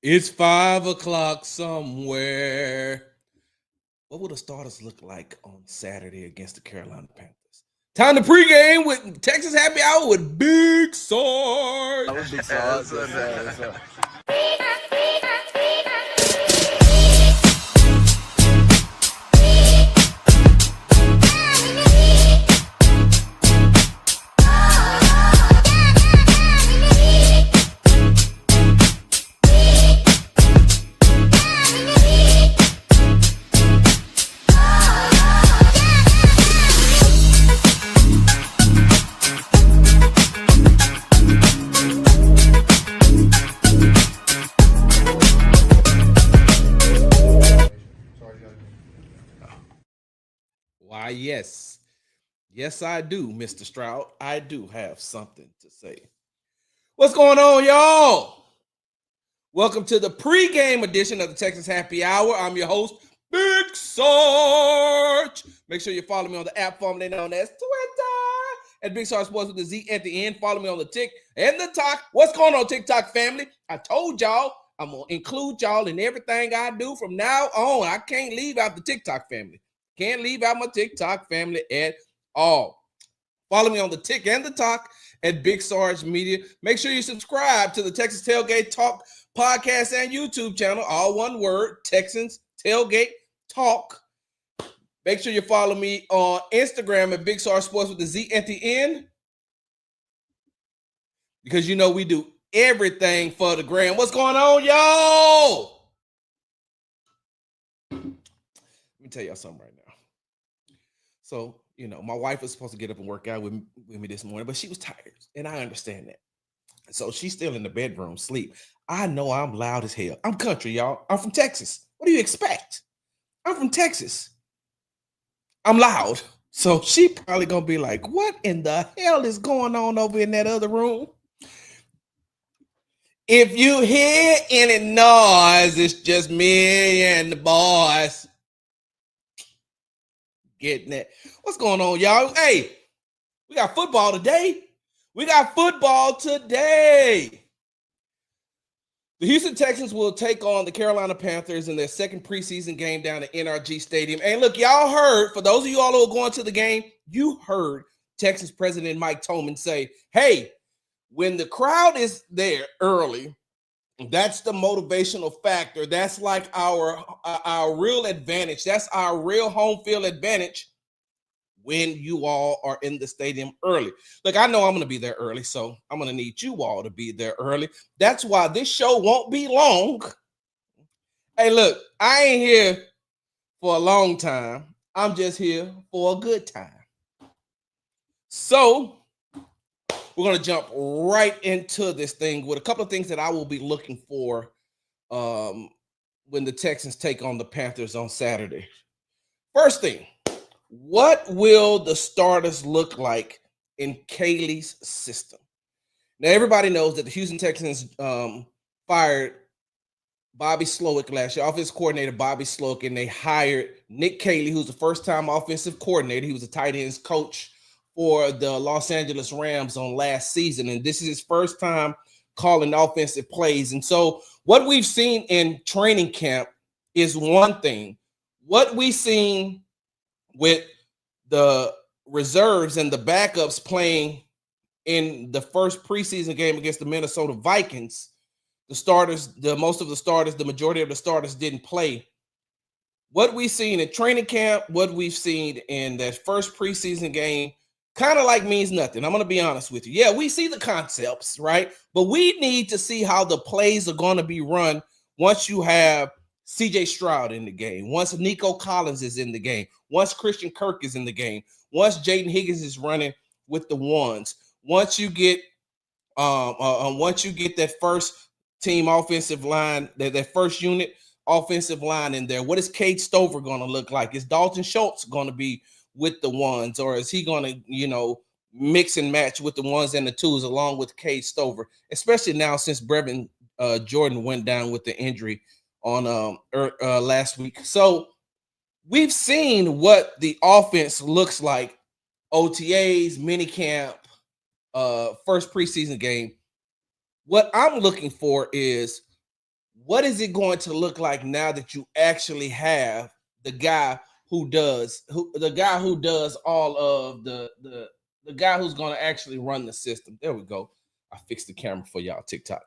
It's 5 o'clock somewhere. What will the starters look like on Saturday against the Carolina Panthers? Time to pregame with Texas Happy Hour with Big Sarge. That was Big Sarge. Yes, sir. Why, yes. Yes, I do, Mr. Stroud. I do have something to say. What's going on, y'all? Welcome to the pregame edition of the Texas Happy Hour. I'm your host, Big Sarge. Make sure you follow me on the app formerly known as Twitter at Big Sarge Sports with the Z at the end. Follow me on the Tik and the Talk. What's going on, TikTok family? I told y'all I'm going to include y'all in everything I do from now on. I can't leave out the TikTok family. Can't leave out my TikTok family at all. Follow me on the Tik and the Talk at Big Sarge Media. Make sure you subscribe to the Texas Tailgate Talk podcast and YouTube channel. All one word, Texans Tailgate Talk. Make sure you follow me on Instagram at Big Sarge Sports with the Z at the end. Because you know we do everything for the gram. What's going on, y'all? Let me tell y'all something right now. So, you know, my wife was supposed to get up and work out with me this morning, but she was tired, and I understand that. So she's still in the bedroom, sleep. I know I'm loud as hell. I'm country, y'all. I'm from Texas. What do you expect? I'm from Texas. I'm loud. So she probably going to be like, what in the hell is going on over in that other room? If you hear any noise, it's just me and the boys. Getting it. What's going on, y'all? Hey, we got football today. The Houston Texans will take on the Carolina Panthers in their second preseason game down at NRG Stadium. And look, y'all heard, for those of you all who are going to the game, you heard Texas President Mike Tomlin say, hey, when the crowd is there early, that's the motivational factor. That's like our real advantage. That's our real home field advantage when you all are in the stadium early. Look, I know I'm going to be there early, so I'm going to need you all to be there early. That's why this show won't be long. Hey, look, I ain't here for a long time. I'm just here for a good time. So we're going to jump right into this thing with a couple of things that I will be looking for when the Texans take on the Panthers on Saturday. First thing, what will the starters look like in Caley's system? Now, everybody knows that the Houston Texans fired Bobby Slowick last year, offensive coordinator Bobby Slowick, and they hired Nick Caley, who's the first-time offensive coordinator. He was a tight ends coach for the Los Angeles Rams on last season, and this is his first time calling offensive plays. And so what we've seen in training camp is one thing. What we've seen with the reserves and the backups playing in the first preseason game against the Minnesota Vikings, the majority of the starters didn't play. What we've seen in training camp, what we've seen in that first preseason game, kind of like means nothing. I'm going to be honest with you. Yeah, we see the concepts, right? But we need to see how the plays are going to be run once you have CJ Stroud in the game, once Nico Collins is in the game, once Christian Kirk is in the game, once Jaden Higgins is running with the ones, once you get that first team offensive line, that first unit offensive line in there, what is Cade Stover going to look like? Is Dalton Schultz going to be with the ones, or is he going to, mix and match with the ones and the twos along with Cade Stover, especially now since Brevin Jordan went down with the injury on last week. So we've seen what the offense looks like, OTAs, minicamp, first preseason game. What I'm looking for is what is it going to look like now that you actually have the guy who does all of the guy who's going to actually run the system? There we go. I fixed the camera for y'all, TikTok.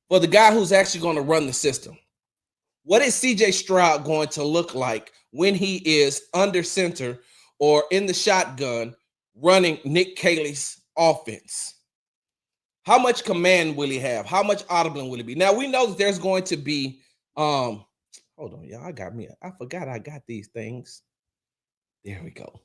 For the guy who's actually going to run the system. What is CJ Stroud going to look like when he is under center or in the shotgun running Nick Caley's offense? How much command will he have? How much audible will he be? Now we know that there's going to be hold on, y'all. I forgot I got these things. There we go.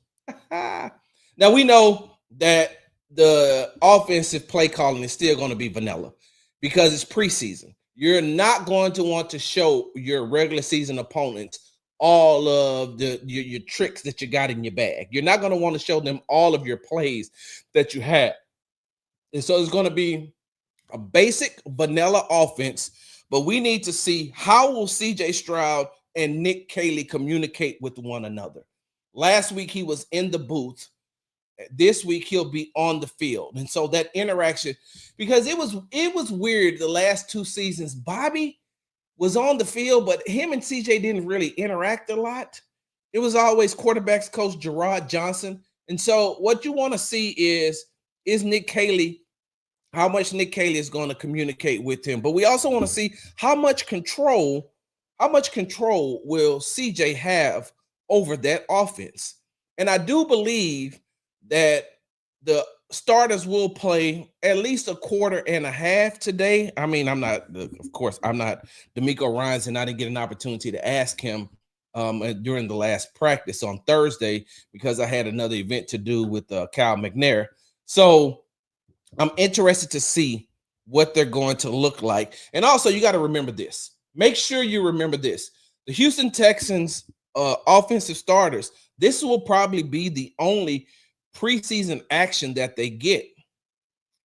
Now we know that the offensive play calling is still going to be vanilla because it's preseason. You're not going to want to show your regular season opponents all of your tricks that you got in your bag. You're not going to want to show them all of your plays that you had. And so it's going to be a basic vanilla offense, but we need to see how will CJ Stroud and Nick Caley communicate with one another. Last week he was in the booth. This week he'll be on the field. And so that interaction, because it was weird the last 2 seasons. Bobby was on the field, but him and CJ didn't really interact a lot. It was always quarterbacks coach Gerard Johnson. And so what you want to see is Nick Caley, how much Nick Caley is going to communicate with him. But we also want to see how much control will CJ have over that offense. And I do believe that the starters will play at least a quarter and a half today. I mean, I'm not D'Amico Ryans, and I didn't get an opportunity to ask him during the last practice on Thursday because I had another event to do with Cal McNair. So I'm interested to see what they're going to look like. And also, you got to remember this. Make sure you remember this. The Houston Texans offensive starters, this will probably be the only preseason action that they get.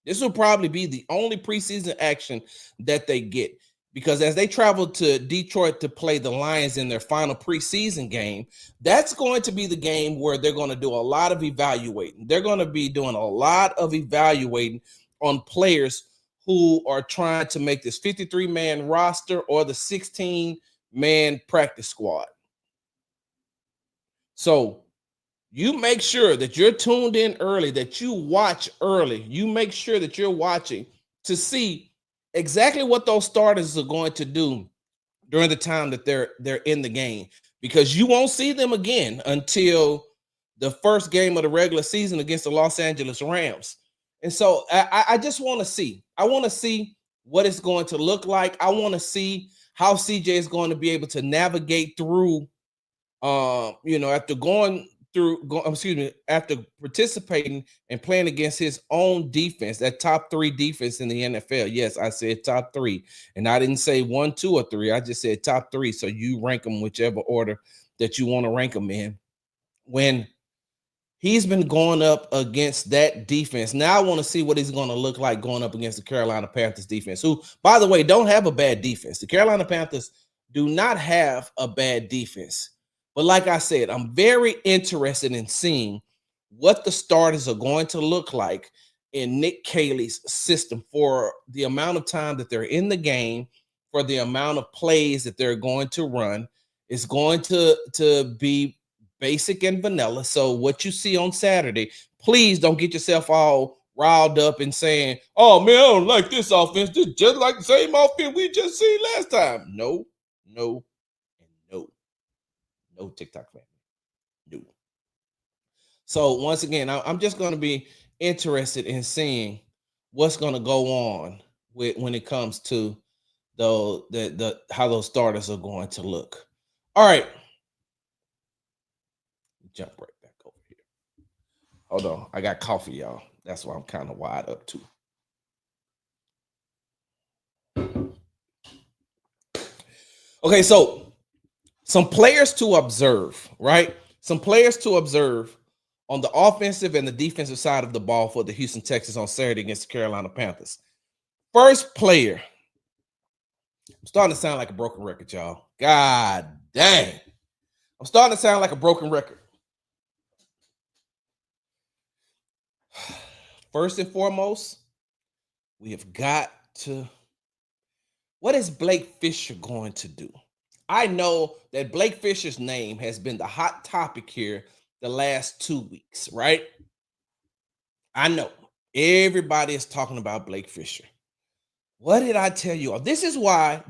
This will probably be the only preseason action that they get because as they travel to Detroit to play the Lions in their final preseason game, that's going to be the game where they're going to do a lot of evaluating. They're going to be doing a lot of evaluating on players who are trying to make this 53-man roster or the 16-man practice squad. So you make sure that you're tuned in early, that you watch early. You make sure that you're watching to see exactly what those starters are going to do during the time that they're in the game, because you won't see them again until the first game of the regular season against the Los Angeles Rams. And so I just want to see. I want to see what it's going to look like. I want to see how CJ is going to be able to navigate through, after participating and playing against his own defense, that top 3 defense in the NFL. Yes, I said top 3, and I didn't say 1, 2, or 3. I just said top 3. So you rank them whichever order that you want to rank them in. When he's been going up against that defense, now I want to see what he's going to look like going up against the Carolina Panthers defense, who, by the way, don't have a bad defense. The Carolina Panthers do not have a bad defense. But like I said, I'm very interested in seeing what the starters are going to look like in Nick Caley's system for the amount of time that they're in the game, for the amount of plays that they're going to run. It's going to be basic and vanilla. So what you see on Saturday, please don't get yourself all riled up and saying, oh, man, I don't like this offense. This is just like the same offense we just seen last time. No, no, and no. No, TikTok family. No. So once again, I'm just going to be interested in seeing what's going to go on when it comes to how those starters are going to look. All right. Jump right back over here. Hold on. I got coffee, y'all. That's why I'm kind of wide up too. Okay, so some players to observe, right? Some players to observe on the offensive and the defensive side of the ball for the Houston Texans on Saturday against the Carolina Panthers. First player. I'm starting to sound like a broken record, y'all. God dang. I'm starting to sound like a broken record. First and foremost, we have got to. What is Blake Fisher going to do? I know that Blake Fisher's name has been the hot topic here the last 2 weeks, right? I know everybody is talking about Blake Fisher. What did I tell you all? This is why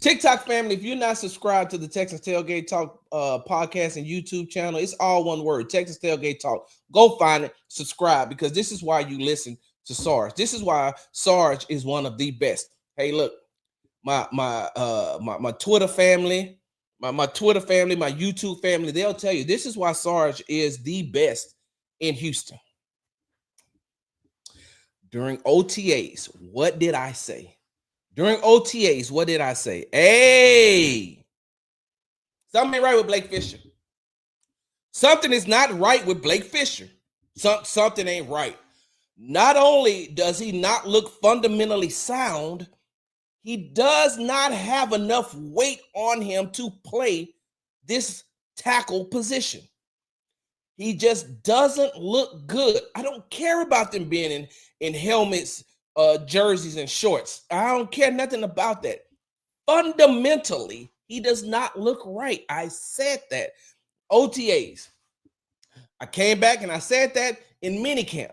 TikTok family, if you're not subscribed to the Texans Tailgate Talk podcast and YouTube channel, it's all one word, Texas Tailgate Talk. Go find it, subscribe, because this is why you listen to Sarge. This is why Sarge is one of the best. Hey, look, my Twitter family, my Twitter family, my YouTube family, they'll tell you this is why Sarge is the best in Houston. During OTAs, what did I say? During OTAs, what did I say? Hey, something ain't right with Blake Fisher. Something is not right with Blake Fisher. Something ain't right. Not only does he not look fundamentally sound, he does not have enough weight on him to play this tackle position. He just doesn't look good. I don't care about them being in helmets, jerseys, and shorts. I don't care nothing about that. Fundamentally, he does not look right. I said that. OTAs. I came back and I said that in minicamp.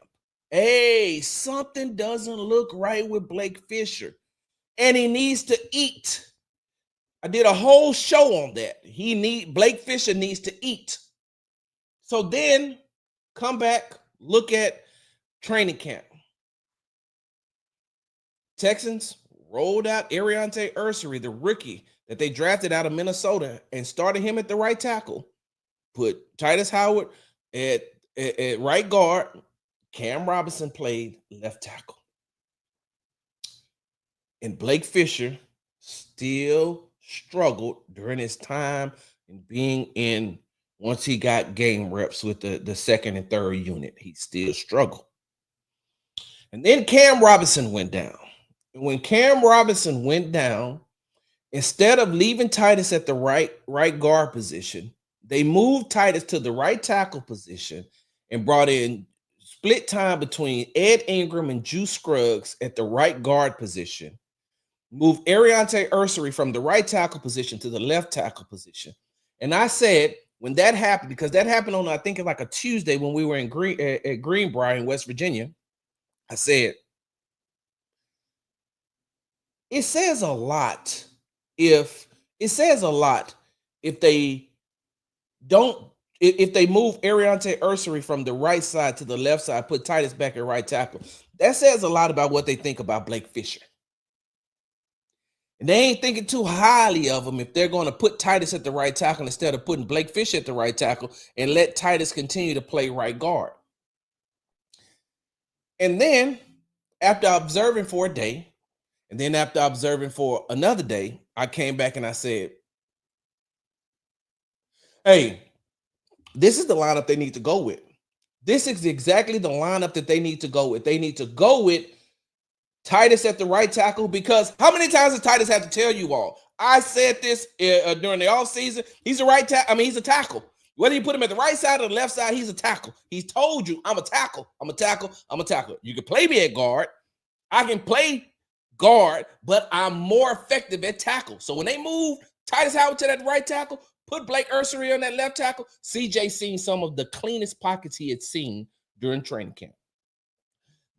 Hey, something doesn't look right with Blake Fisher. And he needs to eat. I did a whole show on that. Blake Fisher needs to eat. So then come back, look at training camp. Texans rolled out Ariante Ursery, the rookie that they drafted out of Minnesota, and started him at the right tackle. Put Titus Howard at right guard. Cam Robinson played left tackle. And Blake Fisher still struggled during his time in being in. Once he got game reps with the second and third unit, he still struggled. And then Cam Robinson went down. And when Cam Robinson went down, instead of leaving Titus at the right guard position, they moved Titus to the right tackle position and brought in split time between Ed Ingram and Juice Scruggs at the right guard position. Moved Ariante Ursery from the right tackle position to the left tackle position. And I said, when that happened, because that happened on, I think, like a Tuesday when we were in Greenbrier in West Virginia, I said, it says a lot if they move Ariante Ursery from the right side to the left side, put Titus back at right tackle. That says a lot about what they think about Blake Fisher. And they ain't thinking too highly of him if they're going to put Titus at the right tackle instead of putting Blake Fisher at the right tackle and let Titus continue to play right guard. And then after observing for a day, and then after observing for another day, I came back and I said, hey, this is the lineup they need to go with. This is exactly the lineup that they need to go with. They need to go with Titus at the right tackle, because how many times does Titus have to tell you all? I said this during the offseason. He's a right tackle. He's a tackle. Whether you put him at the right side or the left side, he's a tackle. He's told you, I'm a tackle. I'm a tackle. I'm a tackle. You can play me at guard. I can play guard, but I'm more effective at tackle. So when they move Titus Howard to that right tackle, put Blake Ursery on that left tackle, CJ seen some of the cleanest pockets he had seen during training camp.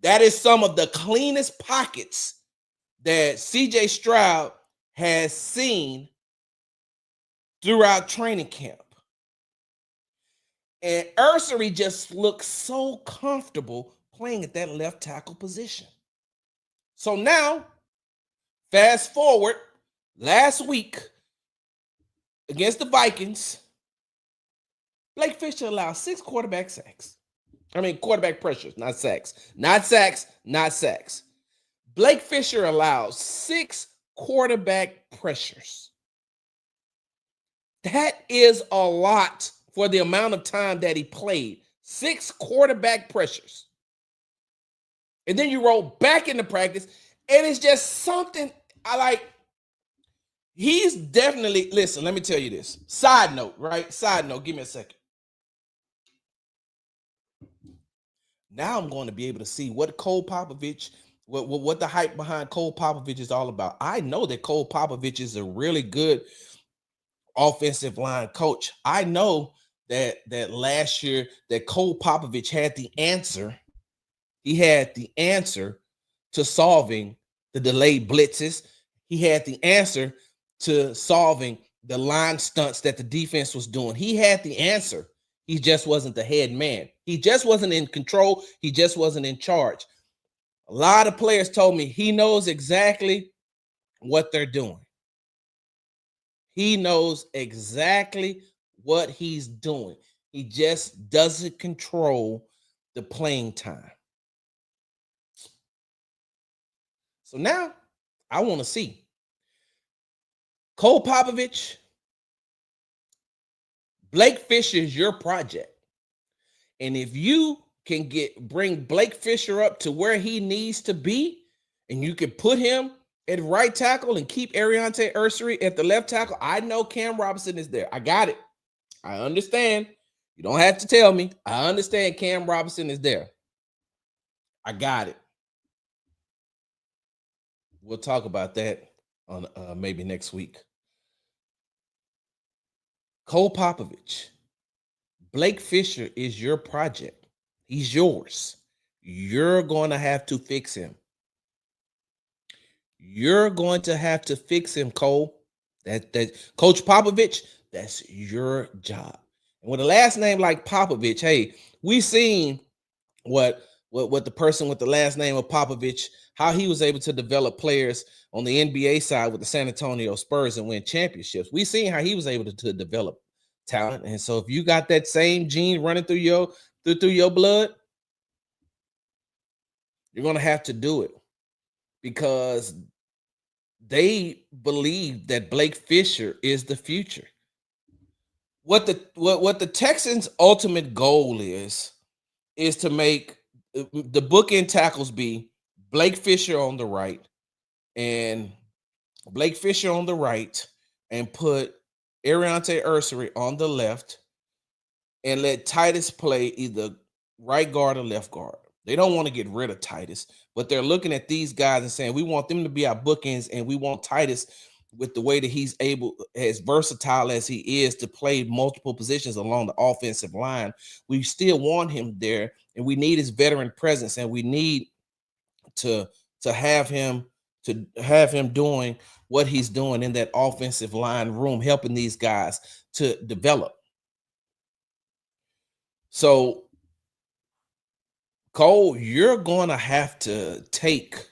That is some of the cleanest pockets that CJ Stroud has seen throughout training camp. And Ursery just looks so comfortable playing at that left tackle position. So now, fast forward, last week against the Vikings, Blake Fisher allowed 6 quarterback sacks. Quarterback pressures, not sacks. Not sacks, not sacks. Blake Fisher allowed 6 quarterback pressures. That is a lot for the amount of time that he played. 6 quarterback pressures. And then you roll back into practice, and it's just something I like. He's definitely, listen, let me tell you this. Side note, right? Side note, give me a second. Now I'm going to be able to see what Cole Popovich what the hype behind Cole Popovich is all about. I know that Cole Popovich is a really good offensive line coach. I know that last year that Cole Popovich had the answer. He had the answer to solving the delayed blitzes. He had the answer to solving the line stunts that the defense was doing. He had the answer. He just wasn't the head man. He just wasn't in control. He just wasn't in charge. A lot of players told me he knows exactly what they're doing. He knows exactly what he's doing. He just doesn't control the playing time. So now I want to see Cole Popovich, Blake Fisher is your project. And if you can bring Blake Fisher up to where he needs to be, and you can put him at right tackle and keep Ariante Ursery at the left tackle, I know Cam Robinson is there. I got it. I understand. You don't have to tell me. I understand Cam Robinson is there. I got it. We'll talk about that on maybe next week. Cole Popovich, Blake Fisher is your project. He's yours. You're going to have to fix him. You're going to have to fix him, Cole. That Coach Popovich, that's your job. And with a last name like Popovich, hey, we've seen what the person with the last name of Popovich, how he was able to develop players on the NBA side with the San Antonio Spurs and win championships. We've seen how he was able to develop talent. And so if you got that same gene running through your blood, you're going to have to do it, because they believe that Blake Fisher is the future. What the Texans' ultimate goal is to make the bookend tackles be Blake Fisher on the right and put Ariante Ursery on the left and let Titus play either right guard or left guard. They don't want to get rid of Titus, but they're looking at these guys and saying, we want them to be our bookends, and we want Titus, with the way that he's able, as versatile as he is, to play multiple positions along the offensive line. We still want him there, and we need his veteran presence, and we need to have him doing what he's doing in that offensive line room, helping these guys to develop. So, Cole, you're going to have to take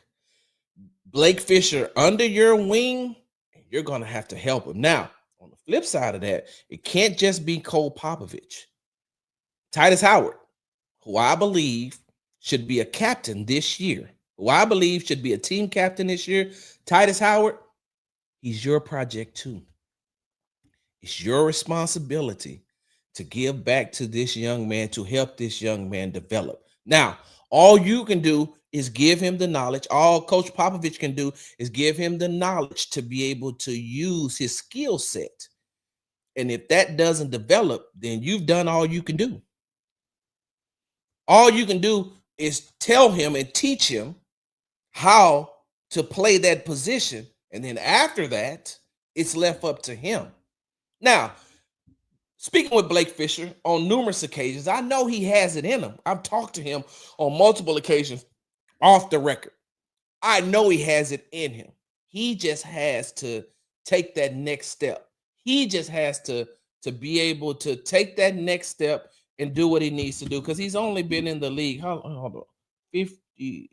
Blake Fisher under your wing. You're going to have to help him. Now, on the flip side of that, it can't just be Cole Popovich. Titus Howard, who I believe should be a captain this year, who I believe should be a team captain this year, Titus Howard, he's your project too. It's your responsibility to give back to this young man, to help this young man develop. Now, all you can do is give him the knowledge. All Coach Popovich can do is give him the knowledge to be able to use his skill set. And if that doesn't develop, then you've done all you can do. All you can do is tell him and teach him how to play that position. And then after that, it's left up to him. Now, speaking with Blake Fisher on numerous occasions, I know he has it in him. I've talked to him on multiple occasions off the record. I know he has it in him. He just has to take that next step. He just has to be able to take that next step and do what he needs to do, because he's only been in the league, hold on, 50.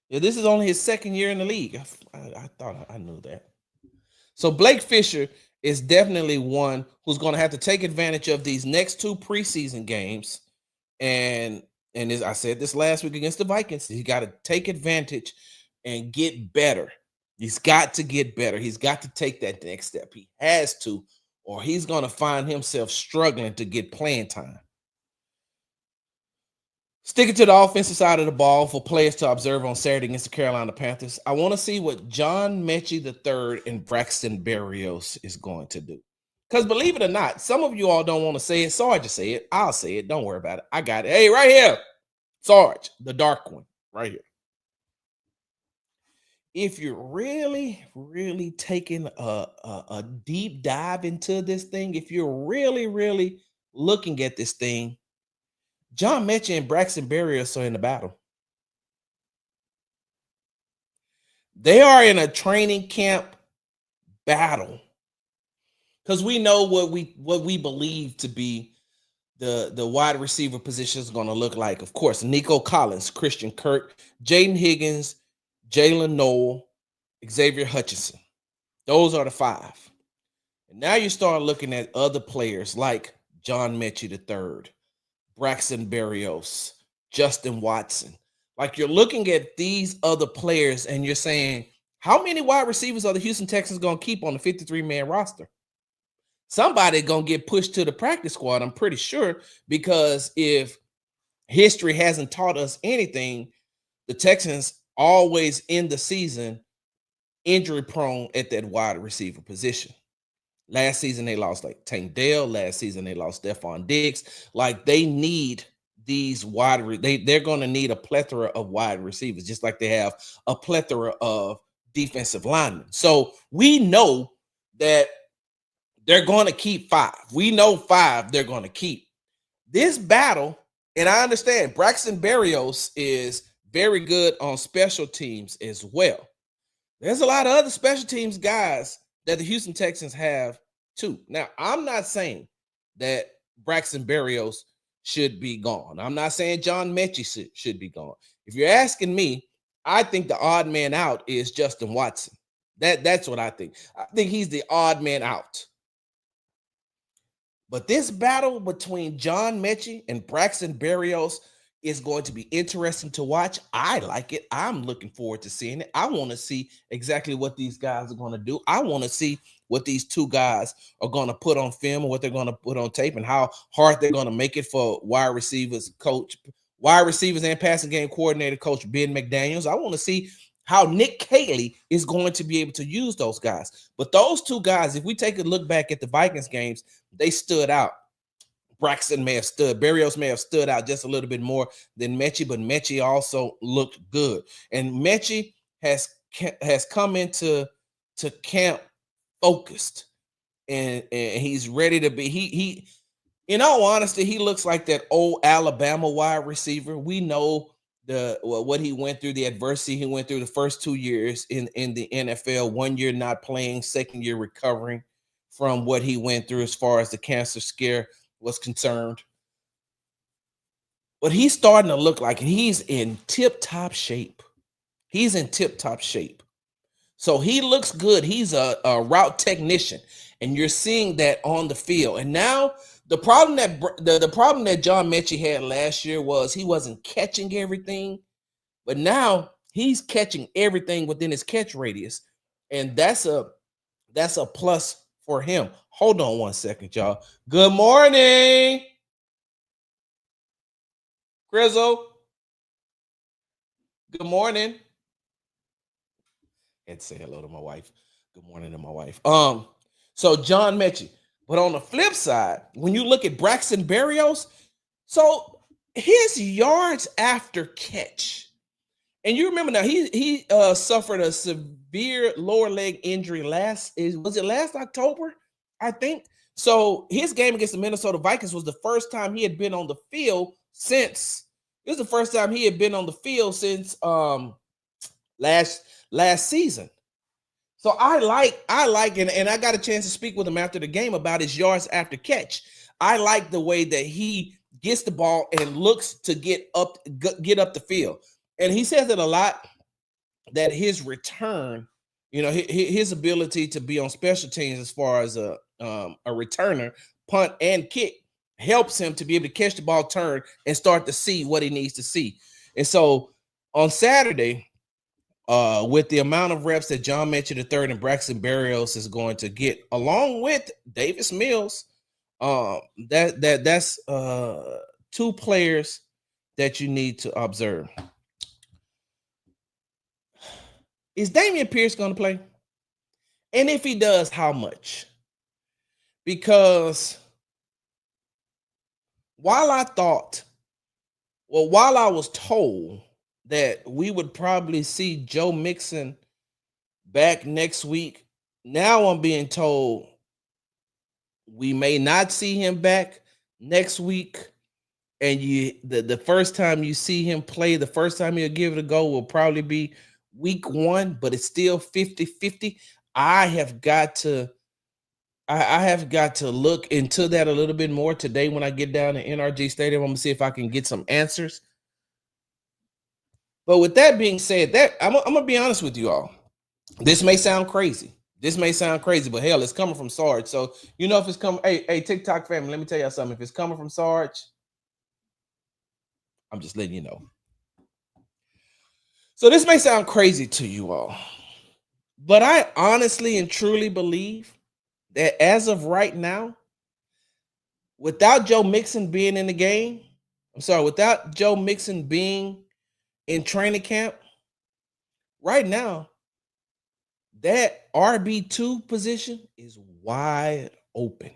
Yeah, this is only his second year in the league. I thought I knew that. So Blake Fisher is definitely one who's going to have to take advantage of these next two preseason games. And as I said this last week against the Vikings, he's got to take advantage and get better. He's got to get better. He's got to take that next step. He has to, or he's going to find himself struggling to get playing time. Sticking to the offensive side of the ball for players to observe on Saturday against the Carolina Panthers, I want to see what John Mechie III and Braxton Berrios is going to do. Because believe it or not, some of you all don't want to say it. Sarge will say it. I'll say it. Don't worry about it. I got it. Hey, right here. Sarge, the dark one, right here. If you're really, really taking a deep dive into this thing, if you're really, really looking at this thing, John Mechie and Braxton Berrios are in the battle. They are in a training camp battle because we know what we believe to be the wide receiver position is going to look like. Of course, Nico Collins, Christian Kirk, Jaden Higgins, Jalen Noel, Xavier Hutchinson. Those are the five. And now you start looking at other players like John Mechie III, Braxton Berrios, Justin Watson. Like you're looking at these other players and you're saying, how many wide receivers are the Houston Texans going to keep on the 53-man roster? Somebody going to get pushed to the practice squad, I'm pretty sure, because if history hasn't taught us anything, the Texans always end the season injury prone at that wide receiver position. Last season, they lost like Tank Dell. Last season, they lost Stephon Diggs. Like they need these they're going to need a plethora of wide receivers, just like they have a plethora of defensive linemen. So we know that they're going to keep five. We know five they're going to keep. This battle, and I understand Braxton Berrios is very good on special teams as well. There's a lot of other special teams guys that the Houston Texans have too. Now, I'm not saying that Braxton Berrios should be gone. I'm not saying John Mechie should be gone. If you're asking me, I think the odd man out is Justin Watson. That's what I think. I think he's the odd man out. But this battle between John Mechie and Braxton Berrios is going to be interesting to watch. I like it. I'm looking forward to seeing it. I want to see exactly what these guys are going to do. I want to see what these two guys are going to put on film and what they're going to put on tape and how hard they're going to make it for wide receivers and passing game coordinator coach Ben McDaniels. I want to see how Nick Caley is going to be able to use those guys. But those two guys, if we take a look back at the Vikings games, they stood out. Berrios may have stood out just a little bit more than Mechie, but Mechie also looked good. And Mechie has come into camp focused, and he's ready to be. He in all honesty, he looks like that old Alabama wide receiver. We know what he went through, the adversity he went through the first 2 years in the NFL, 1 year not playing, second year recovering from what he went through as far as the cancer scare was concerned. But he's starting to look like he's in tip-top shape. He's in tip-top shape. So he looks good. He's a route technician, and you're seeing that on the field. And now the problem that the problem that John Mechie had last year was he wasn't catching everything, but now he's catching everything within his catch radius, and that's a plus for him. Hold on one second, y'all. Good morning, Grizzle. Good morning. I had to say hello to my wife. Good morning to my wife. So John Mechie. But on the flip side, when you look at Braxton Berrios, so his yards after catch, and you remember now he suffered a severe lower leg injury last October, I think. So his game against the Minnesota Vikings was the first time he had been on the field since last season. So I like and I got a chance to speak with him after the game about his yards after catch. I like the way that he gets the ball and looks to get up the field. And he says it a lot that his return, his ability to be on special teams as far as a returner, punt and kick, helps him to be able to catch the ball, turn, and start to see what he needs to see. And so on Saturday, with the amount of reps that John Mechie III and Braxton Berrios is going to get, along with Davis Mills, that's two players that you need to observe. Is Dameon Pierce going to play? And if he does, how much? because while I was told that we would probably see Joe Mixon back next week, now I'm being told we may not see him back next week. And the first time you see him play, the first time he'll give it a go will probably be week 1, but it's still 50-50. I have got to look into that a little bit more today when I get down to NRG Stadium. I'm gonna see if I can get some answers. But with that being said, that I'm gonna be honest with you all. This may sound crazy. But hell, it's coming from Sarge. So if it's coming, hey, TikTok family, let me tell y'all something. If it's coming from Sarge, I'm just letting you know. So this may sound crazy to you all, but I honestly and truly believe that as of right now, without Joe Mixon being in the game, without Joe Mixon being in training camp, right now, that RB2 position is wide open.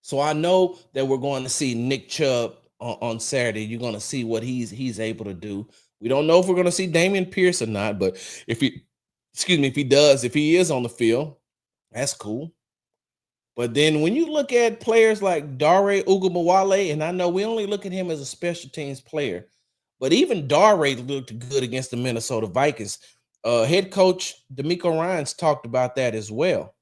So I know that we're going to see Nick Chubb on Saturday. You're going to see what he's able to do. We don't know if we're going to see Dameon Pierce or not, but if he is on the field, that's cool. But then when you look at players like Dare Ugumawale, and I know we only look at him as a special teams player, but even Dare looked good against the Minnesota Vikings. Head coach DeMeco Ryans talked about that as well.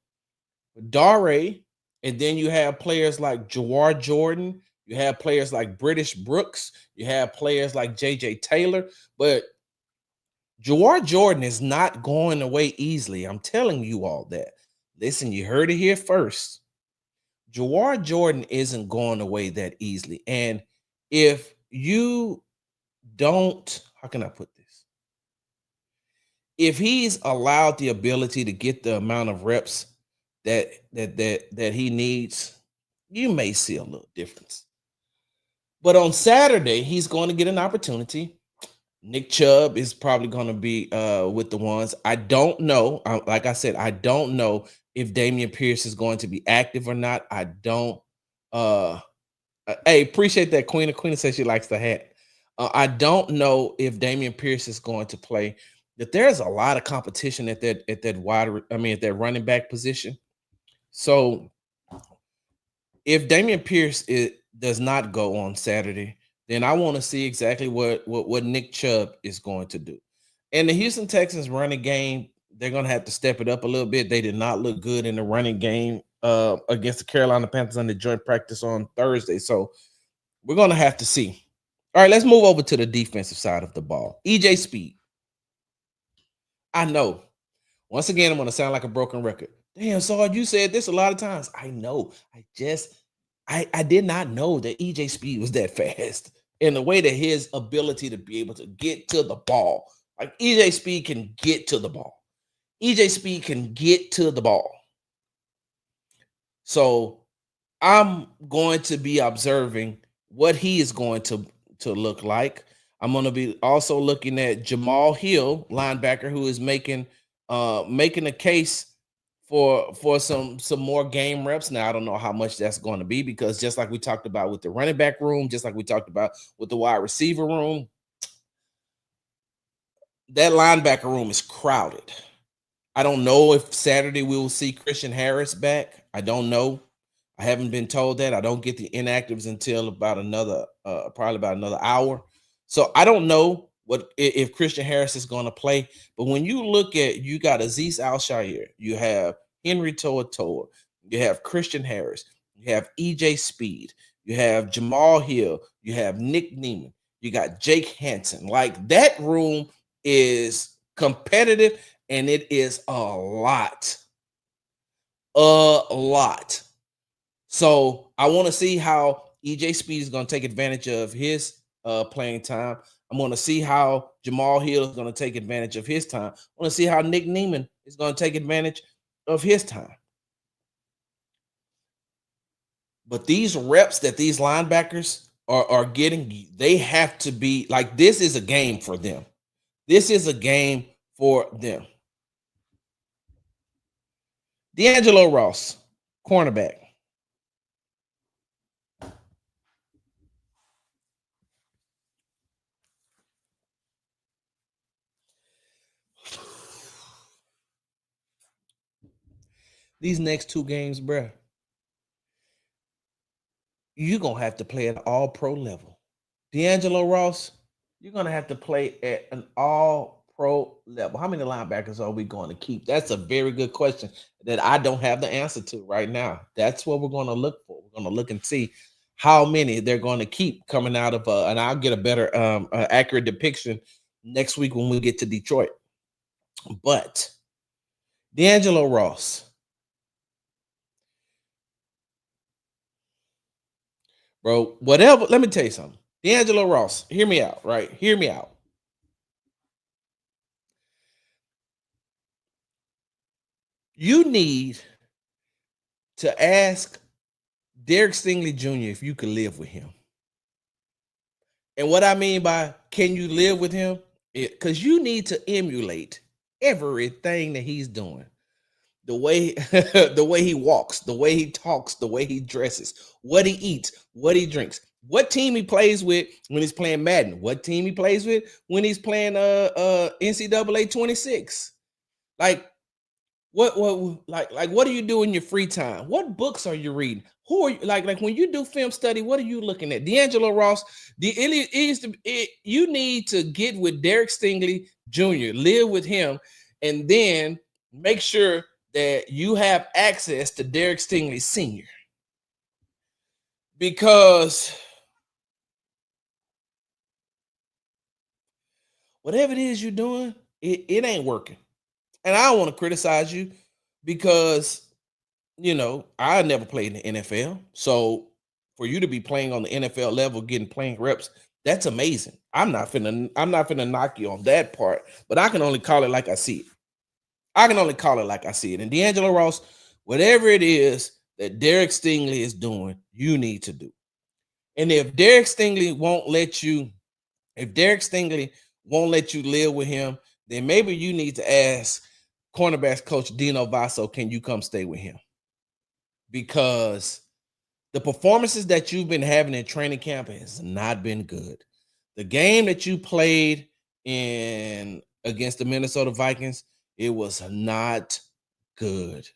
Dare, and then you have players like Jawar Jordan, you have players like British Brooks, you have players like J.J. Taylor, but Jawar Jordan is not going away easily. I'm telling you all that. Listen, you heard it here first. Jawar Jordan isn't going away that easily. And if you don't, how can I put this? If he's allowed the ability to get the amount of reps that he needs, you may see a little difference. But on Saturday, he's going to get an opportunity. Nick Chubb is probably going to be with the ones. I don't know. Like I said, I don't know if Dameon Pierce is going to be active or not. I don't. Hey, appreciate that, Queen. Queen says she likes the hat. I don't know if Dameon Pierce is going to play. That there's a lot of competition at that running back position. So if Dameon Pierce does not go on Saturday, then I want to see exactly what Nick Chubb is going to do. And the Houston Texans running game, they're going to have to step it up a little bit. They did not look good in the running game against the Carolina Panthers on the joint practice on Thursday. So we're going to have to see. All right, let's move over to the defensive side of the ball. EJ Speed. I know. Once again, I'm going to sound like a broken record. Damn, Sarge, you said this a lot of times. I know. I did not know that EJ Speed was that fast. And the way that his ability to be able to get to the ball, like EJ Speed can get to the ball. EJ Speed can get to the ball. So I'm going to be observing what he is going to look like. I'm going to be also looking at Jamal Hill, linebacker, who is making a case for some more game reps. Now, I don't know how much that's going to be, because just like we talked about with the running back room, just like we talked about with the wide receiver room, that linebacker room is crowded. I don't know if Saturday we will see Christian Harris back. I don't know. I haven't been told that. I don't get the inactives until about probably about another hour. So I don't know if Christian Harris is going to play. But when you look at, you got Azeez Al-Shaair, you have Henry To'oTo'o, you have Christian Harris, you have EJ Speed, you have Jamal Hill, you have Nick Neiman, you got Jake Hansen. Like, that room is competitive, and it is a lot. So I want to see how EJ Speed is going to take advantage of his playing time. I'm going to see how Jamal Hill is going to take advantage of his time. I want to see how Nick Neiman is going to take advantage of his time. But these reps that these linebackers are getting, they have to be like, this is a game for them. This is a game for them. D'Angelo Ross, cornerback. These next two games, bruh, you're going to have to play at all pro level. D'Angelo Ross, you're going to have to play at an all pro level. How many linebackers are we going to keep? That's a very good question that I don't have the answer to right now. That's what we're going to look for. We're going to look and see how many they're going to keep coming out of, and I'll get a better, accurate depiction next week when we get to Detroit. But D'Angelo Ross, bro, whatever. Let me tell you something. D'Angelo Ross, hear me out, right? Hear me out. You need to ask Derek Stingley Jr. if you could live with him. And what I mean by can you live with him? Because you need to emulate everything that he's doing. The way the way he walks, the way he talks, the way he dresses, what he eats, what he drinks, what team he plays with when he's playing Madden, what team he plays with when he's playing NCAA 26. Like what what do you do in your free time? What books are you reading? Who are you like when you do film study? What are you looking at? D'Angelo Ross, you need to get with Derek Stingley Jr., live with him, and then make sure that you have access to Derek Stingley Sr. Because whatever it is you're doing, it ain't working. And I don't want to criticize you because I never played in the NFL. So for you to be playing on the NFL level, getting playing reps, that's amazing. I'm not finna knock you on that part, but I can only call it like I see it. And D'Angelo Ross, whatever it is that Derek Stingley is doing, you need to do. And if Derek Stingley won't let you live with him, then maybe you need to ask cornerbacks coach Dino Vasso, can you come stay with him? Because the performances that you've been having in training camp has not been good. The game that you played in against the Minnesota Vikings, it was not good.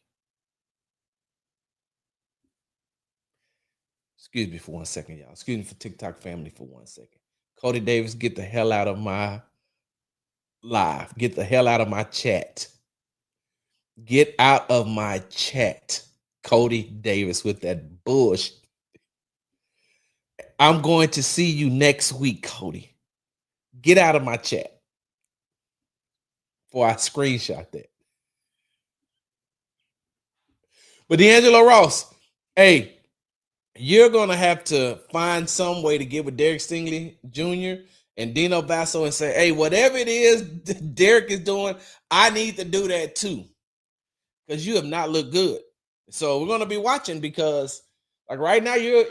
Excuse me for 1 second, y'all. Excuse me for TikTok family for 1 second. Cody Davis, get the hell out of my live. Get the hell out of my chat. Get out of my chat. Cody Davis with that bullshit. I'm going to see you next week, Cody. Get out of my chat before I screenshot that. But D'Angelo Ross, hey, you're going to have to find some way to get with Derek Stingley Jr. and Dino Vasso and say, hey, whatever it is Derek is doing, I need to do that too. Because you have not looked good. So we're going to be watching because like right now your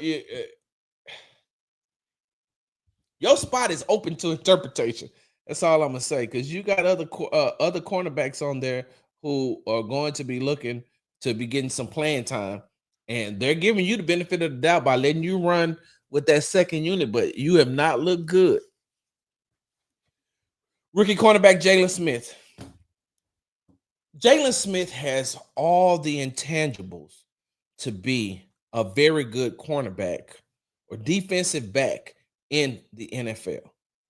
spot is open to interpretation. That's all I'm going to say because you got other cornerbacks on there who are going to be looking to be getting some playing time. And they're giving you the benefit of the doubt by letting you run with that second unit, but you have not looked good. Rookie cornerback Jalen Smith. Jalen Smith has all the intangibles to be a very good cornerback or defensive back in the NFL.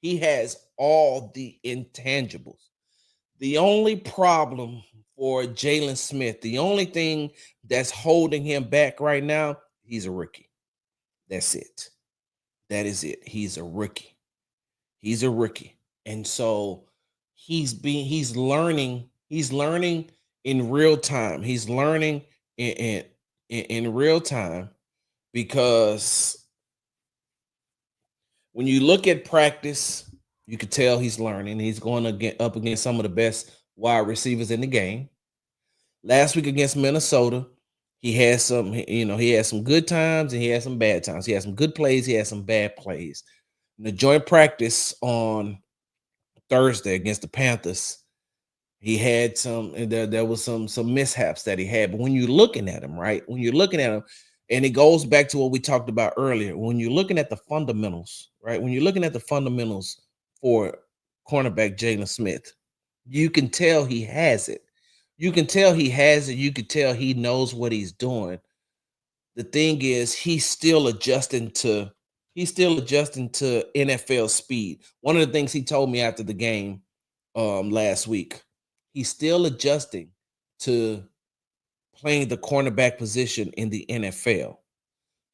He has all the intangibles. The only problem for Jalen Smith, the only thing that's holding him back right now, he's a rookie. That's it. That is it. He's a rookie. And so he's learning in real time. He's learning in real time because when you look at practice, you can tell he's learning. He's going to get up against some of the best wide receivers in the game. Last week against Minnesota, he had some good times and he had some bad times. He had some good plays, he had some bad plays. In the joint practice on Thursday against the Panthers, He had some, and there was some mishaps that he had. But when you're looking at him, right? When you're looking at him, and it goes back to what we talked about earlier. When you're looking at the fundamentals, right? When you're looking at the fundamentals for cornerback Jalen Smith, you can tell he has it. You can tell he has it. You can tell he knows what he's doing. The thing is, he's still adjusting to NFL speed. One of the things he told me after the game last week, he's still adjusting to playing the cornerback position in the NFL.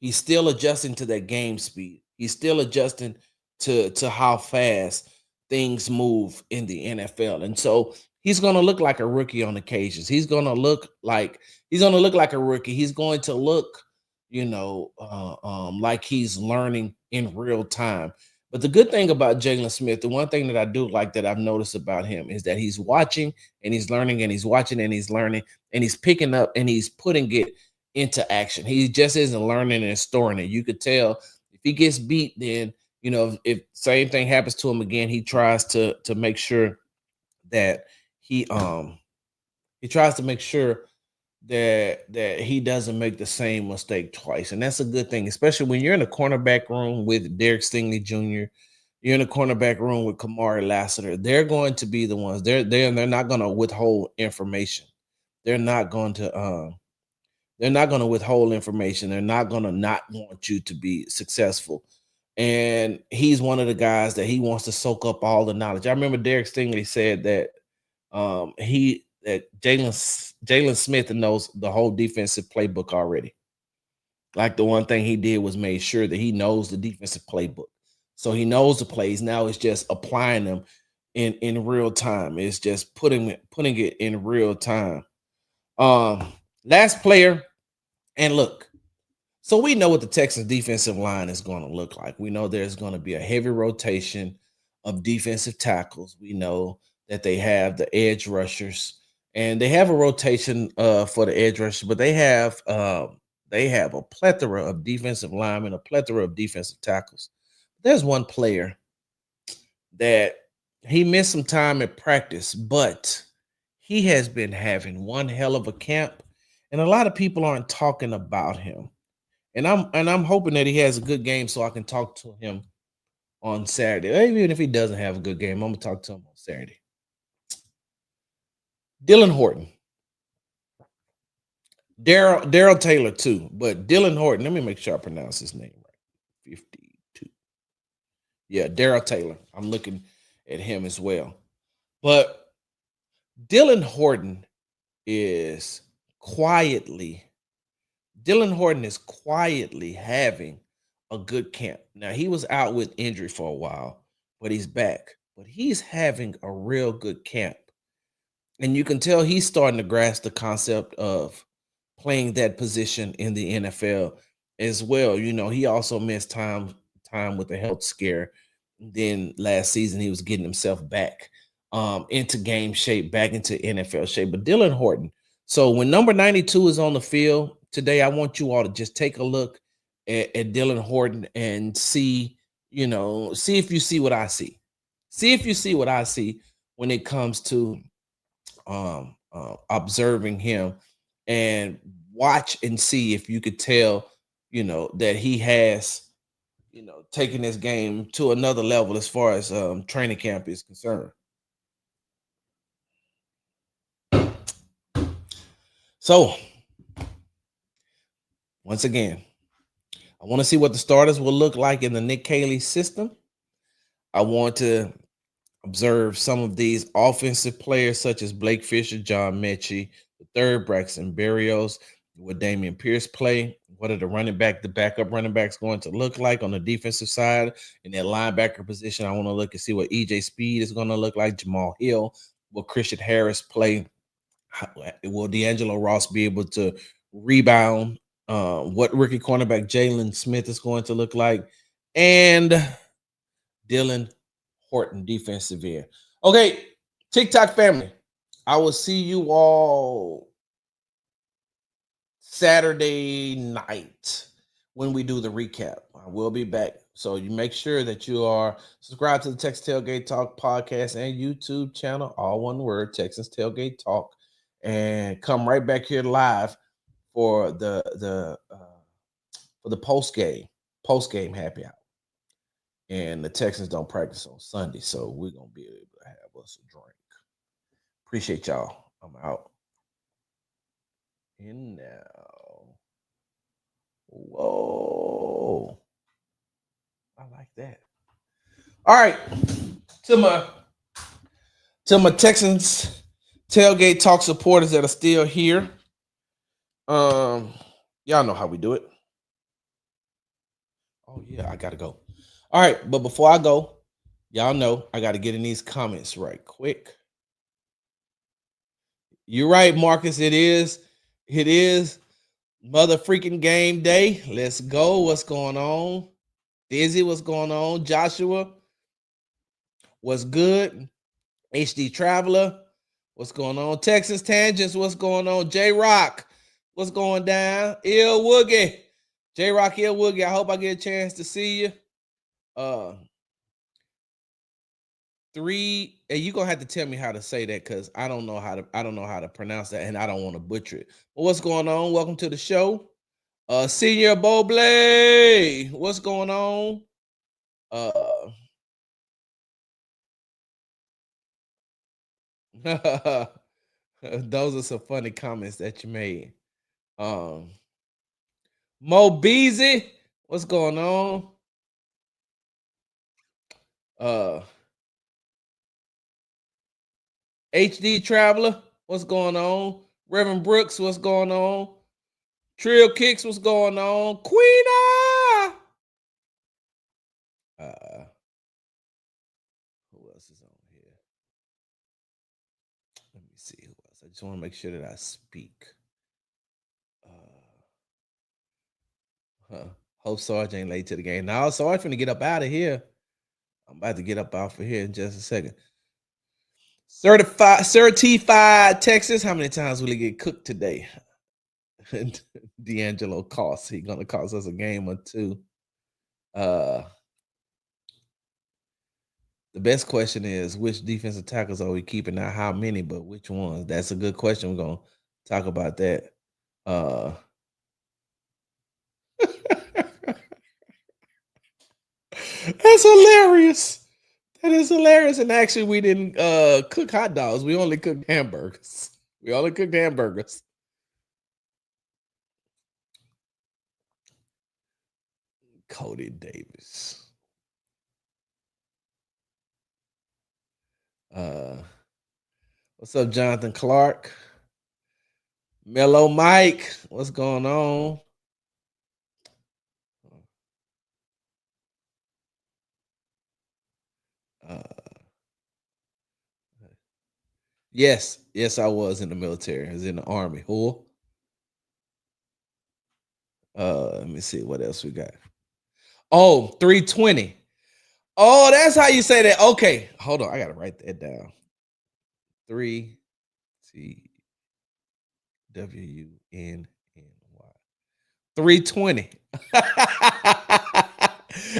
He's still adjusting to that game speed. He's still adjusting to how fast things move in the NFL. And so he's going to look like a rookie on occasions. He's going to look like a rookie. He's going to look, like he's learning in real time. But the good thing about Jalen Smith, the one thing that I do like that I've noticed about him is that he's watching and he's learning and he's watching and he's learning and he's picking up and he's putting it into action. He just isn't learning and storing it. You could tell if he gets beat, then if same thing happens to him again, he tries to make sure that he he tries to make sure that he doesn't make the same mistake twice. And that's a good thing, especially when you're in the cornerback room with Derek Stingley Jr. You're in the cornerback room with Kamari Lassiter. They're going to be the ones. They're not going to withhold information. They're not going to they're not going to withhold information. They're not going to not want you to be successful. And he's one of the guys that he wants to soak up all the knowledge. I remember Derek Stingley said that Jalen Smith knows the whole defensive playbook already. Like the one thing he did was made sure that he knows the defensive playbook. So he knows the plays. Now it's just applying them in real time. It's just putting it in real time. Last player, and look, so we know what the Texans defensive line is going to look like. We know there's going to be a heavy rotation of defensive tackles. We know that they have the edge rushers, and they have a rotation for the edge rushers, but they have a plethora of defensive linemen, a plethora of defensive tackles. There's one player that he missed some time at practice, but he has been having one hell of a camp, and a lot of people aren't talking about him. And I'm hoping that he has a good game so I can talk to him on Saturday. Even if he doesn't have a good game, I'm gonna talk to him on Saturday. Dylan Horton. Daryl Taylor too, but Dylan Horton. Let me make sure I pronounce his name right. 52. Yeah, Daryl Taylor. I'm looking at him as well. But Dylan Horton is quietly Dylan Horton is quietly having a good camp. Now he was out with injury for a while, but he's back. But he's having a real good camp. And you can tell he's starting to grasp the concept of playing that position in the NFL as well. He also missed time with a health scare. Then last season he was getting himself back into game shape, back into NFL shape. But Dylan Horton. So when number 92 is on the field today, I want you all to just take a look at Dylan Horton and see if you see what I see. See if you see what I see when it comes to observing him, and watch and see if you could tell, that he has, taken this game to another level as far as training camp is concerned. So, once again, I want to see what the starters will look like in the Nick Caley system. I want to observe some of these offensive players such as Blake Fisher, John Mechie, the third, Braxton Berrios. Will Damian Pierce play? What are the backup running backs going to look like on the defensive side? In that linebacker position, I want to look and see what EJ Speed is going to look like. Jamal Hill. Will Christian Harris play? Will D'Angelo Ross be able to rebound? What rookie cornerback Jalen Smith is going to look like? And Dylan Horton, defensive end. Okay, TikTok family, I will see you all Saturday night when we do the recap. I will be back So you make sure that you are subscribed to the Texas Tailgate Talk podcast and YouTube channel, all one word, Texas Tailgate Talk, and come right back here live for the post game happy hour. And the Texans don't practice on Sunday, so we're gonna be able to have us a drink. Appreciate y'all. I'm out. And now, whoa, I like that. All right, to my Texans Tailgate Talk supporters that are still here. Y'all know how we do it. Oh yeah, I gotta go. All right, but before I go, y'all know I gotta get in these comments right quick. You're right, Marcus. It is mother freaking game day. Let's go. What's going on? Dizzy, what's going on? Joshua, what's good? HD Traveler, what's going on? Texas Tangents, what's going on? J Rock, what's going down? Il Woogie, J Rock, Il Woogie. I hope I get a chance to see you. Three, and you're gonna have to tell me how to say that because I don't know how to pronounce that, and I don't want to butcher it. But what's going on? Welcome to the show. Senior Bobley, what's going on? Those are some funny comments that you made. Mo Beezy, what's going on? HD Traveler, what's going on? Reverend Brooks, what's going on? Trill Kicks, what's going on? Queena. Who else is on here? Let me see who else. I just want to make sure that I speak. Hope Sarge ain't late to the game. Now Sarge finna get up out of here. I'm about to get up out for here in just a second. Certified Texas. How many times will he get cooked today? D'Angelo costs. He's gonna cost us a game or two. The best question is which defensive tackles are we keeping? Not how many, but which ones? That's a good question. We're gonna talk about that. That's hilarious. That is hilarious. And actually, we didn't cook hot dogs. We only cooked hamburgers. Cody Davis. What's up, Jonathan Clark? Mellow Mike, what's going on? Yes, I was in the military. I was in the Army. Who? Let me see what else we got. Oh, 320. Oh, that's how you say that. Okay, hold on. I gotta write that down. 3 T W N N Y. 320.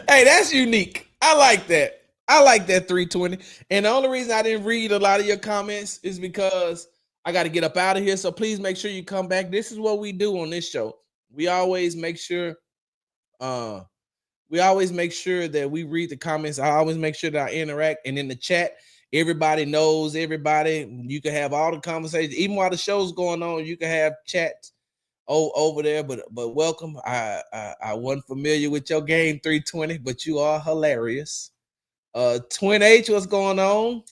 Hey, that's unique. I like that. 320. And the only reason I didn't read a lot of your comments is because I got to get up out of here. So please make sure you come back. This is what we do on this show. We always make sure that we read the comments. I always make sure that I interact. And in the chat, everybody knows everybody. You can have all the conversations. Even while the show's going on, you can have chats over there. But welcome. I wasn't familiar with your game 320, but you are hilarious. Twin H, what's going on?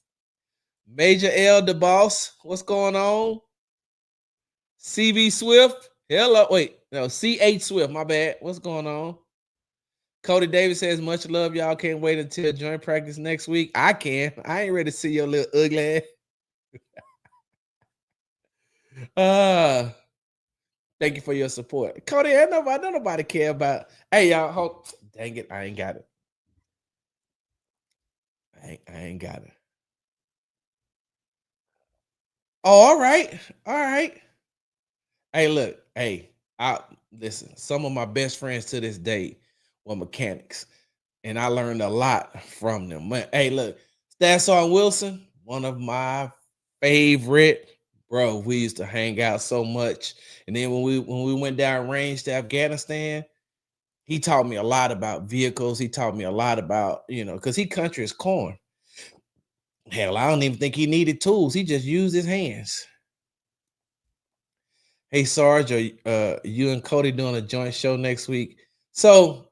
Major L, the boss, what's going on? CV Swift, hello. Wait, no, CH Swift, my bad. What's going on? Cody Davis says, much love, y'all. Can't wait until joint practice next week. I ain't ready to see your little ugly ass. Thank you for your support. Cody, I know nobody care about. Hey, y'all, dang it, I ain't got it. I ain't got it. Oh, all right. Hey, look, listen. Some of my best friends to this day were mechanics. and I learned a lot from them. Hey, look, Stasson Wilson, one of my favorite. Bro, we used to hang out so much. And then when we went down range to Afghanistan, he taught me a lot about vehicles. He taught me a lot about, because he country is corn. Hell, I don't even think he needed tools. He just used his hands. Hey, Sarge, are you and Cody doing a joint show next week? So,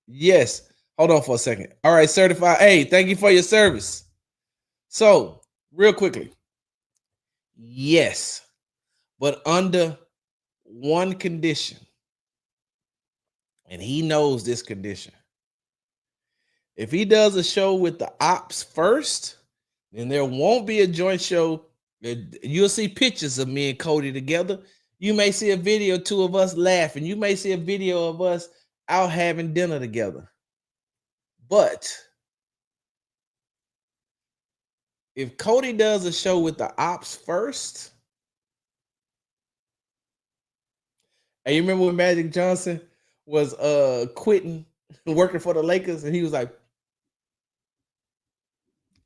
yes. Hold on for a second. All right, certified. Hey, thank you for your service. So, real quickly. Yes, but under one condition. And he knows this condition. If he does a show with the ops first, then there won't be a joint show. You'll see pictures of me and Cody together. You may see a video or two of us laughing. You may see a video of us out having dinner together. But if Cody does a show with the ops first, and you remember when Magic Johnson was quitting working for the Lakers, and he was like,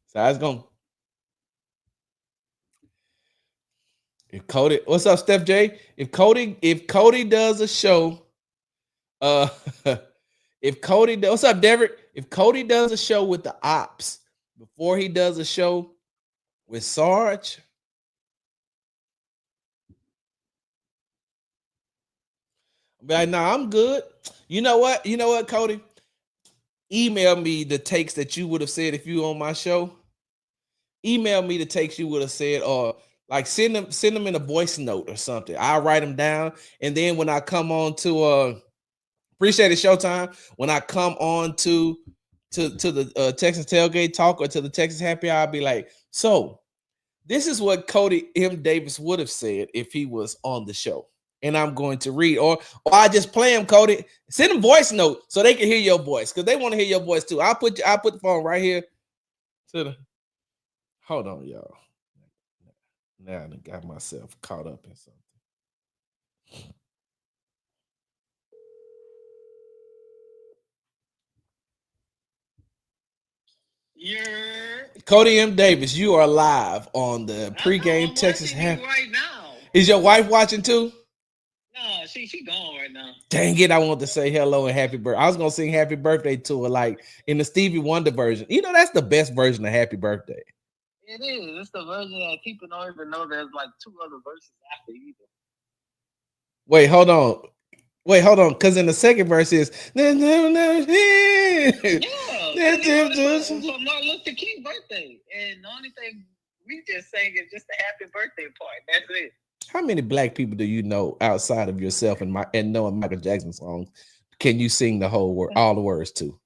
so I was going. If Cody, what's up, Steph J? If Cody does a show, what's up, Derek? If Cody does a show with the ops before he does a show with Sarge, I'll be like, nah, I'm good. You know what, Cody? Email me the takes that you would have said if you were on my show. Email me the takes you would have said, or like send them in a voice note or something. I'll write them down, and then when I come on to appreciate it, Showtime. When I come on to the Texas Tailgate Talk or to the Texas Happy Hour, I'll be like, so this is what Cody M. Davis would have said if he was on the show. And I'm going to read, or I just play him, Cody. Send them voice note so they can hear your voice, because they want to hear your voice too. I'll put the phone right here to the. Hold on, y'all. Now I got myself caught up in something. Cody M. Davis, you are live on the pregame Texas Happy. Right now. Is your wife watching too? No, she gone right now. Dang it, I want to say hello and happy birthday. I was gonna sing happy birthday to her like in the Stevie Wonder version. That's the best version of happy birthday. It is. It's the version that people don't even know there's like two other verses after either. Wait, hold on. Because in the second verse is from Martin Luther King birthday. And the only thing we just sang is just the happy birthday part. That's it. How many black people do you know outside of yourself and knowing Michael Jackson songs can you sing the whole word, all the words to?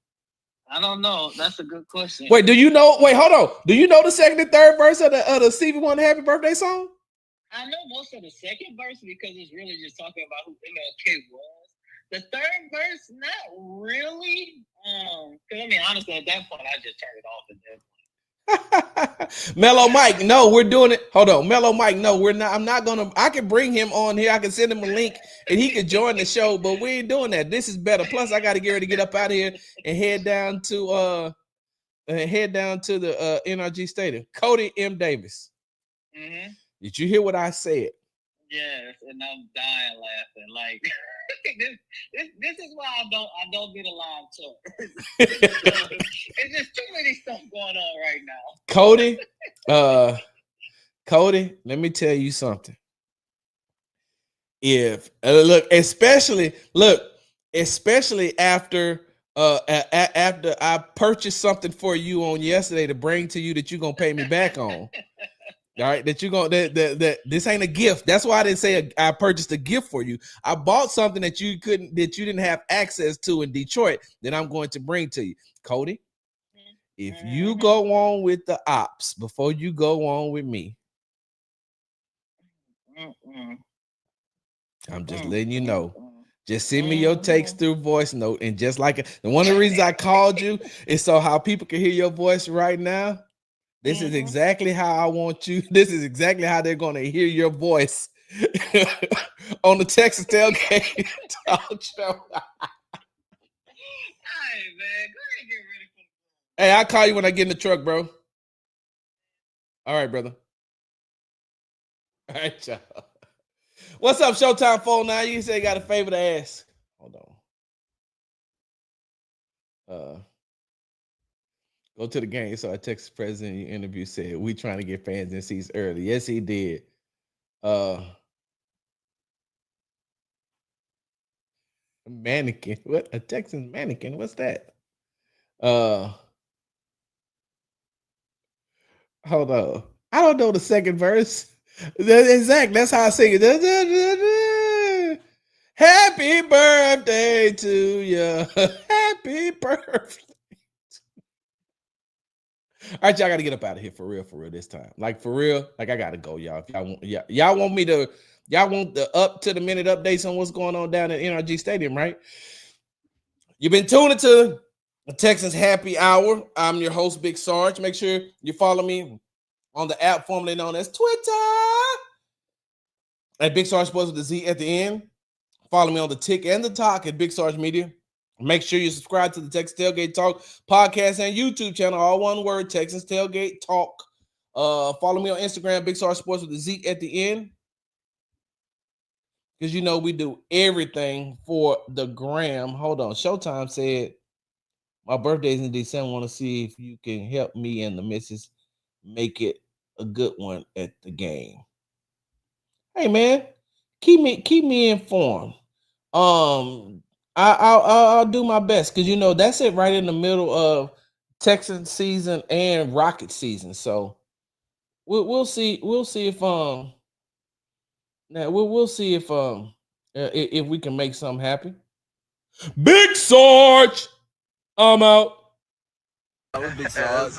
I don't know. That's a good question. Wait, hold on. Do you know the second and third verse of the Stevie Wonder Happy Birthday song? I know most of the second verse because it's really just talking about who MLK was. The third verse, not really. Because honestly, at that point, I just turned it off at that point. Mellow Mike, no, we're doing it. Hold on, Mellow Mike, no, we're not. I'm not gonna. I can bring him on here. I can send him a link, and he can join the show. But we ain't doing that. This is better. Plus, I got to get ready to get up out of here and head down to the NRG Stadium. Cody M. Davis. Mm-hmm. Did you hear what I said? Yes, and I'm dying laughing. Like this is why I don't get a live talk. It's just too many stuff going on right now. Cody, let me tell you something. If especially after I purchased something for you on yesterday to bring to you that you're gonna pay me back on. All right, that you're gonna that this ain't a gift. That's why I didn't say I purchased a gift for you. I bought something that you didn't have access to in Detroit that I'm going to bring to you, Cody. If you go on with the ops before you go on with me, I'm just letting you know. Just send me your takes through voice note, and just like it. And one of the reasons I called you is so how people can hear your voice right now. This is exactly how I want you. This is exactly how they're going to hear your voice on the Texas Tailgate Talk Show. Hey, man. Hey, I'll call you when I get in the truck, bro. All right, brother. All right, y'all. What's up, Showtime 49? You say you got a favor to ask. Hold on. Go to the game. So a Texas president in your interview said, we trying to get fans in seats early. Yes, he did. Mannequin. What? A Texan mannequin? What's that? Hold on. I don't know the second verse. Exactly. That's how I sing it. Happy birthday to you. Happy birthday. All right, y'all got to get up out of here for real this time. Like for real, like I gotta go, y'all. If y'all want me to, y'all want the up to the minute updates on what's going on down at NRG Stadium, right? You've been tuning to the Texans Happy Hour. I'm your host, Big Sarge. Make sure you follow me on the app formerly known as Twitter at Big Sarge Sports with the Z at the end. Follow me on the Tick and the Talk at Big Sarge Media. Make sure you subscribe to the Texas Tailgate Talk podcast and YouTube channel. All one word, Texas Tailgate Talk. Follow me on Instagram, Big Sarge Sports with the Z at the end. Because you know we do everything for the gram. Hold on. Showtime said, my birthday's in December. I want to see if you can help me and the missus make it a good one at the game. Hey man, keep me informed. I'll do my best because you know that's it right in the middle of Texan season and Rocket season. So we'll see if now we'll see if we can make something happen. Big Sarge, I'm out. Big Sarge.